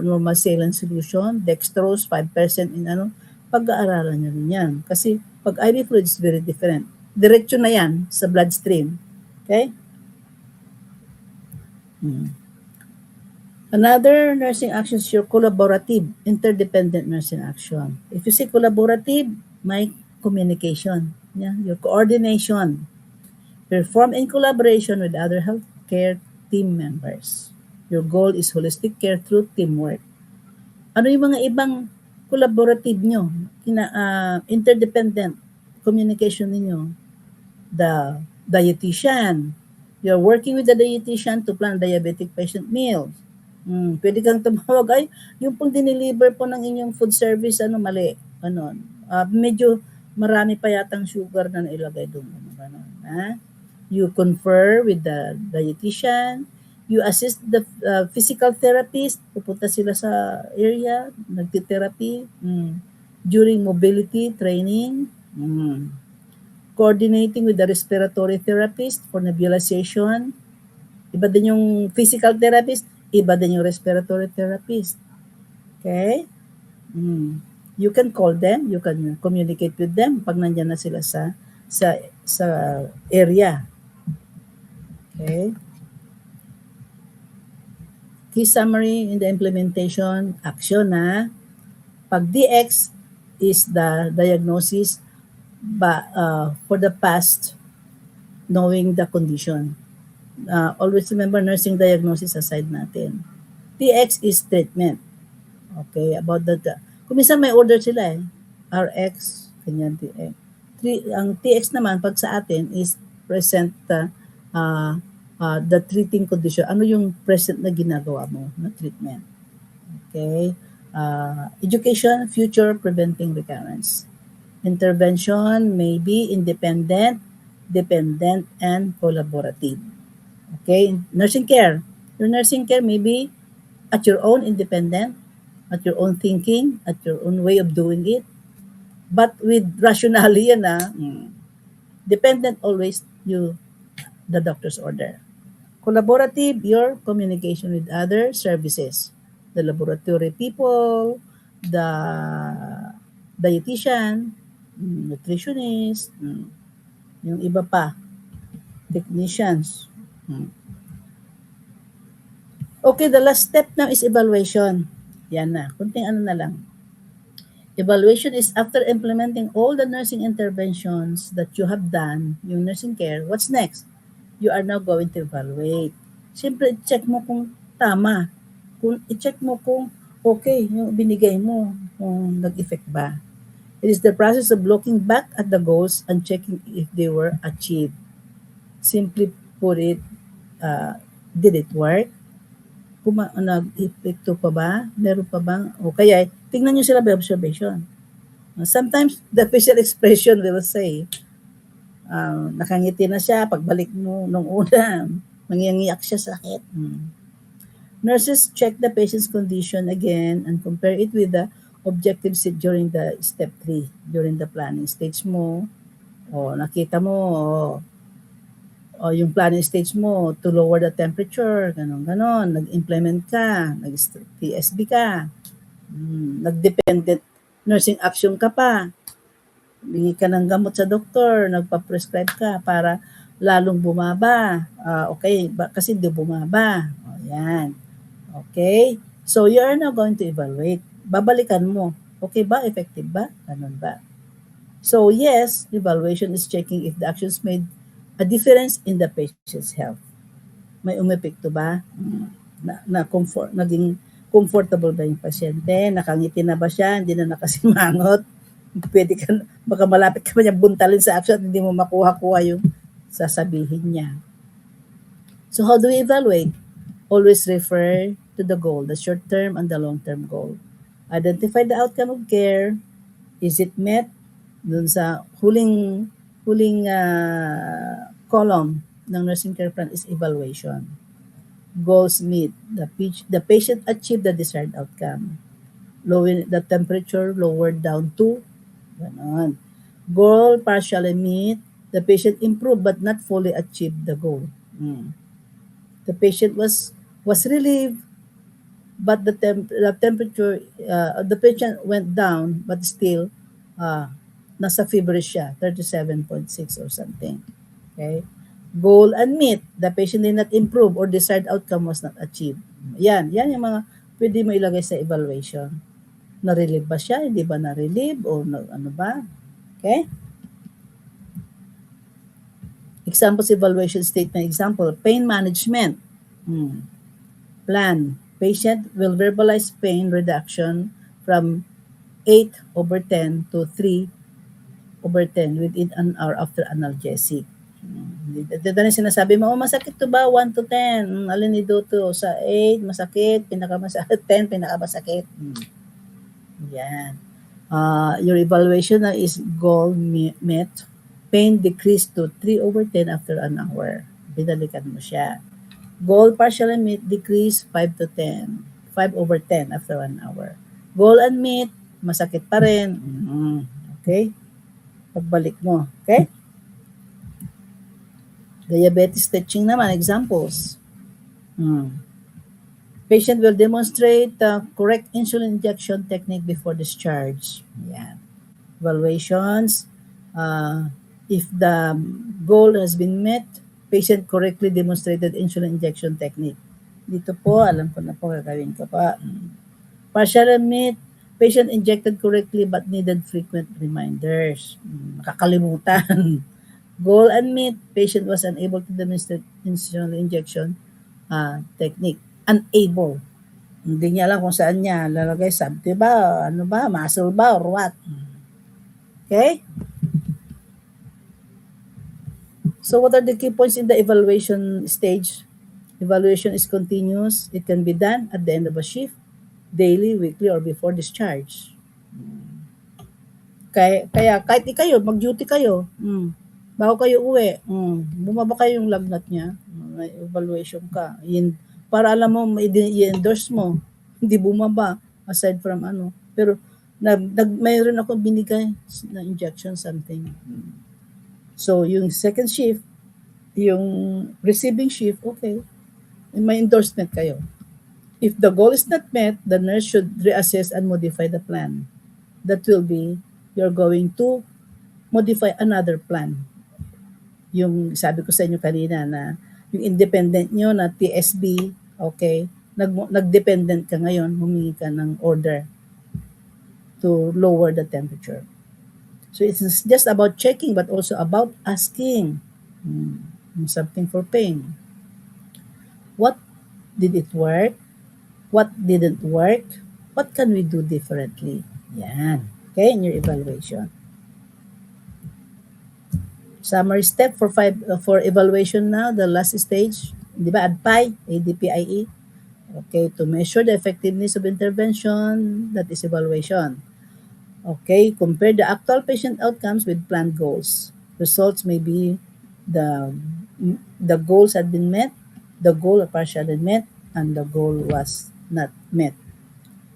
normal saline solution, dextrose 5% in ano, pag-aaralan niyo rin yan. Kasi pag IV fluid is very different. Diretso na yan sa bloodstream. Okay? Another nursing action is your collaborative, interdependent nursing action. If you say collaborative, may communication, yeah, your coordination. Perform in collaboration with other healthcare team members. Your goal is holistic care through teamwork. Ano yung mga ibang collaborative nyo? Interdependent communication ninyo? The dietitian. You're working with the dietitian to plan diabetic patient meals. Pwede kang tumawag, ay, yung pong dineliver po ng inyong food service, ano, mali. Ano, medyo marami pa yatang sugar na nailagay doon. Ano, ha? You confer with the dietitian. You assist the physical therapist. Pupunta sila sa area, nagtitherapy. During mobility training. Coordinating with the respiratory therapist for nebulization. Iba din yung physical therapist, iba din yung respiratory therapist. Okay? You can call them, you can communicate with them pag nandiyan na sila sa area. Okay? Key summary in the implementation action na pag DX is the diagnosis for the past, knowing the condition. Always remember, nursing diagnosis aside natin. TX is treatment. Okay, about that. Kung minsan may order sila RX, ganyan TX. Ang TX naman, pag sa atin, is present the treating condition. Ano yung present na ginagawa mo na treatment? Okay. Education, future, preventing recurrence. Intervention may be independent, dependent, and collaborative. Okay, nursing care. Your nursing care may be at your own independent, at your own thinking, at your own way of doing it, but with rationality dependent always the doctor's order. Collaborative, your communication with other services, the laboratory people, the dietitian, nutritionist, yung iba pa, technicians. Okay, the last step now is evaluation. Yan na, kunting ano na lang. Evaluation is after implementing all the nursing interventions that you have done, yung nursing care, what's next? You are now going to evaluate. Siyempre, check mo kung tama. I-check mo kung okay yung binigay mo, kung nag-effect ba. It is the process of looking back at the goals and checking if they were achieved. Simply put it, did it work? Kung nag-epekto pa ba? Meron pa bang? O kaya, tingnan nyo sila by observation. Sometimes, the facial expression will say, nakangiti na siya, pagbalik mo nung una, nangiyak siya sa sakit. Nurses check the patient's condition again and compare it with the objectives during the step 3, during the planning stage mo. Nakita mo, yung planning stage mo to lower the temperature, ganon, nag-implement ka, nag-TSB ka, nag-dependent nursing action ka pa, bingi ka ng gamot sa doktor, nagpa-prescribe ka para lalong bumaba. Okay, kasi di bumaba. Yan. Okay? So, you are now going to evaluate. Babalikan mo. Okay ba? Effective ba? Ganun ba? So, yes, evaluation is checking if the actions made a difference in the patient's health. May umepekto ba? Naging comfortable ba yung pasyente? Nakangiti na ba siya? Hindi na nakasimangot? Pwede ka, baka malapit ka pa niya buntalin sa action at hindi mo makuha-kuha yung sasabihin niya. So, how do we evaluate? Always refer to the goal, the short-term and the long-term goal. Identify the outcome of care. Is it met? Dun sa huling column ng nursing care plan is evaluation. Goals meet. The patient achieved the desired outcome. Lowering the temperature lowered down to ganon. Goal partially meet. The patient improved but not fully achieved the goal. The patient was was relieved, but the temperature, the patient went down, but still, nasa feverish siya, 37.6 or something. Okay? Goal unmet, the patient did not improve or desired outcome was not achieved. Yan yung mga pwede mo ilagay sa evaluation. Na-relieve ba siya? Hindi ba na-relieve? O ano ba? Okay? Examples evaluation statement. Example, pain management. Plan. Patient will verbalize pain reduction from 8/10 to 3/10 within an hour after analgesic. Ito na sinasabi mo, masakit to ba? 1 to 10. Alin ni to? Sa 8, masakit. 10, pinakamasakit. Yan. Your evaluation na is goal met. Pain decreased to 3/10 after an hour. Binalikan mo siya. Goal partially met, decrease 5 to 10. 5/10 after 1 hour. Goal unmet, masakit pa rin. Okay? Pagbalik mo. Okay? Diabetes stretching naman, examples. Patient will demonstrate the correct insulin injection technique before discharge. Yan. Evaluations. If the goal has been met, patient correctly demonstrated insulin injection technique. Dito po, alam ko na po, gagawin ko pa. Partial met, patient injected correctly but needed frequent reminders. Makakalimutan. Goal unmet, patient was unable to demonstrate insulin injection technique. Unable. Hindi niya alam kung saan niya lalagay. Sabti ba? Ano ba? Muscle ba? Or what? Okay? So what are the key points in the evaluation stage? Evaluation is continuous. It can be done at the end of a shift, daily, weekly, or before discharge. Kaya kahit kayo, mag-duty kayo, bago kayo uwi, bumaba kayo yung lagnat niya, may evaluation ka. Para alam mo, i-endorse mo, hindi bumaba, aside from ano. Pero mayroon ako binigay na injection, something. So, yung second shift, yung receiving shift, okay, may endorsement kayo. If the goal is not met, the nurse should reassess and modify the plan. That will be, you're going to modify another plan. Yung sabi ko sa inyo kanina na yung independent nyo na TSB, okay, nag-dependent ka ngayon, humingi ka ng order to lower the temperature. So it's just about checking but also about asking something for pain. What did it work? What didn't work? What can we do differently? Yan. Okay, in your evaluation. Summary step for evaluation now, the last stage, di ba, ADPIE. Okay, to measure the effectiveness of intervention, that is evaluation. Okay, compare the actual patient outcomes with planned goals. Results may be the goals had been met, the goal partially met, and the goal was not met.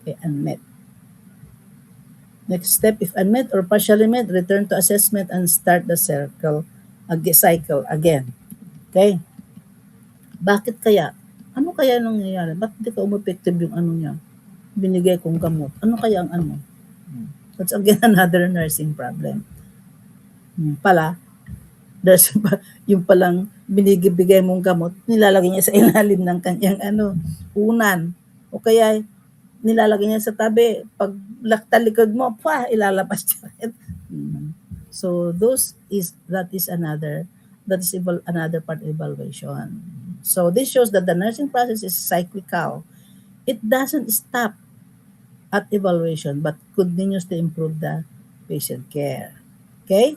Okay, unmet. Next step, if unmet or partially met, return to assessment and start the cycle again. Okay? Bakit kaya? Ano kaya nangyayari? Bakit hindi ka umepective yung ano niya? Binigay kong gamot. Ano kaya ang ano? That's again another nursing problem. Yung palang binigay mong gamot, nilalagay niya sa ilalim ng kanyang unan. O kaya nilalagay niya sa tabi, pag talikod mo, ilalabas niya. So that is another part of evaluation. So this shows that the nursing process is cyclical. It doesn't stop at evaluation but continues to improve the patient care. Okay?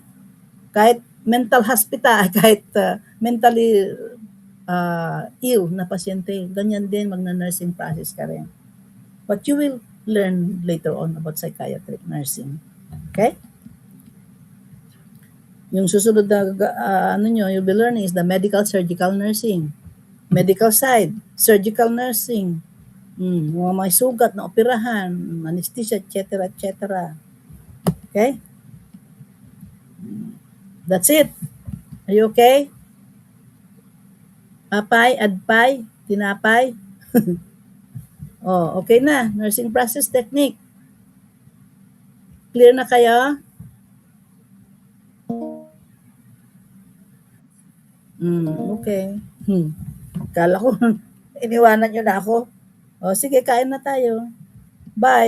Kahit mental hospital, kahit mentally ill na pasyente, ganyan din magna-nursing process ka rin. But you will learn later on about psychiatric nursing. Okay? Yung susunod na you'll be learning is the medical surgical nursing. Medical side, surgical nursing. Mga may sugat na operahan, anesthesia, etc., etc. Okay? That's it. Are you okay? Apay, adpay, tinapay. Oh, okay na. Nursing process technique. Clear na kayo? Okay. Kala ko iniwanan niyo na ako. O sige, kain na tayo. Bye.